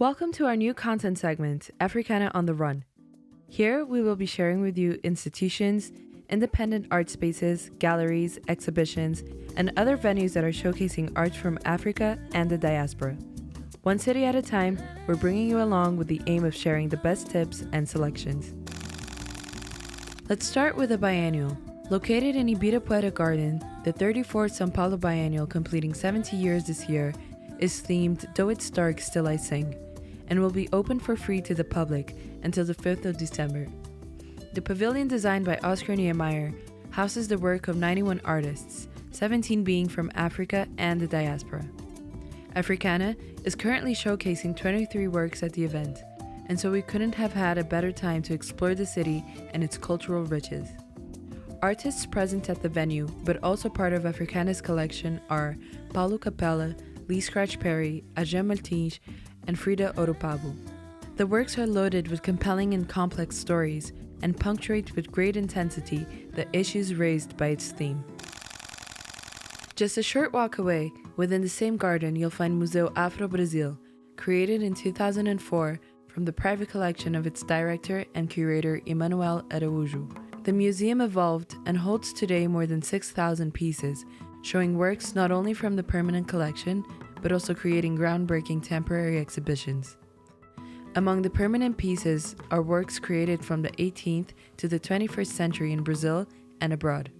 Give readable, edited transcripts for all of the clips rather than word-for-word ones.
Welcome to our new content segment, Africana on the Run. Here, we will be sharing with you institutions, independent art spaces, galleries, exhibitions, and other venues that are showcasing art from Africa and the diaspora. One city at a time, we're bringing you along with the aim of sharing the best tips and selections. Let's start with the biennial. Located in Ibirapuera Garden, the 34th São Paulo biennial, completing 70 years this year, is themed Though It's Dark, Still I Sing, and will be open for free to the public until the 5th of December. The pavilion, designed by Oscar Niemeyer, houses the work of 91 artists, 17 being from Africa and the diaspora. Africana is currently showcasing 23 works at the event, and so we couldn't have had a better time to explore the city and its cultural riches. Artists present at the venue, but also part of Africana's collection, are Paulo Capella, Lee Scratch Perry, Aja Maltinge, and Frida Oropabu. The works are loaded with compelling and complex stories and punctuate with great intensity the issues raised by its theme. Just a short walk away, within the same garden, you'll find Museu Afro Brasil, created in 2004 from the private collection of its director and curator Emmanuel Araújo. The museum evolved and holds today more than 6,000 pieces, showing works not only from the permanent collection, but also creating groundbreaking temporary exhibitions. Among the permanent pieces are works created from the 18th to the 21st century in Brazil and abroad.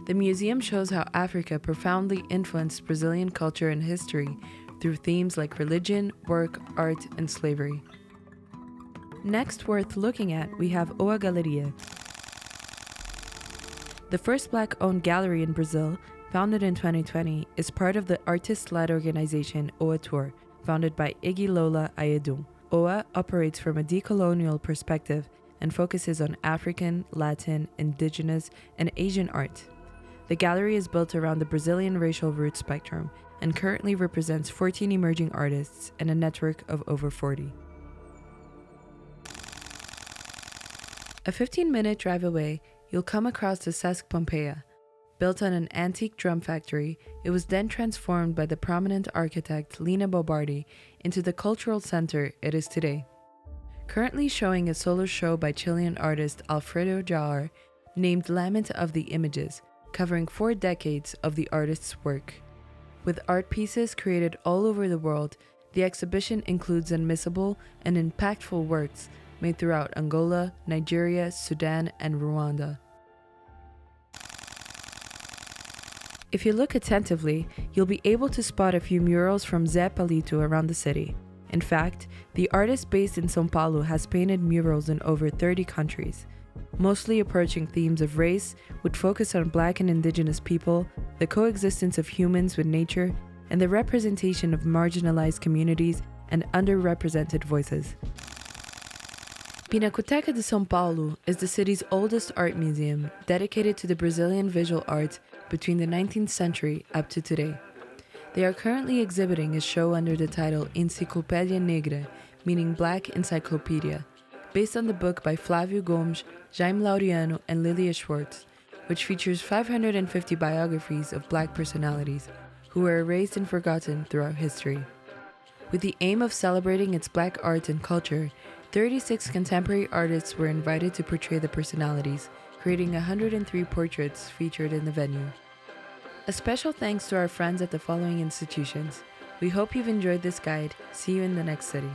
The museum shows how Africa profoundly influenced Brazilian culture and history through themes like religion, work, art, and slavery. Next worth looking at, we have Oa Galeria. The first Black-owned gallery in Brazil, founded in 2020, is part of the artist-led organization Oa Tour, founded by Iggy Lola Ayedun. Oa operates from a decolonial perspective and focuses on African, Latin, Indigenous, and Asian art. The gallery is built around the Brazilian racial root spectrum and currently represents 14 emerging artists and a network of over 40. A 15-minute drive away, you'll come across the Sesc Pompeia. Built on an antique drum factory, it was then transformed by the prominent architect Lina Bobardi into the cultural center it is today. Currently showing a solo show by Chilean artist Alfredo Jaur, named Lament of the Images, covering 4 decades of the artist's work. With art pieces created all over the world, the exhibition includes unmissable and impactful works made throughout Angola, Nigeria, Sudan, and Rwanda. If you look attentively, you'll be able to spot a few murals from Zé Palito around the city. In fact, the artist based in São Paulo has painted murals in over 30 countries, mostly approaching themes of race, with focus on Black and Indigenous people, the coexistence of humans with nature, and the representation of marginalized communities and underrepresented voices. Pinacoteca de São Paulo is the city's oldest art museum, dedicated to the Brazilian visual arts between the 19th century up to today. They are currently exhibiting a show under the title Enciclopédia Negra, meaning Black Encyclopedia, based on the book by Flávio Gomes, Jaime Laureano, and Lilia Schwartz, which features 550 biographies of Black personalities who were erased and forgotten throughout history. With the aim of celebrating its Black art and culture, 36 contemporary artists were invited to portray the personalities, creating 103 portraits featured in the venue. A special thanks to our friends at the following institutions. We hope you've enjoyed this guide. See you in the next city.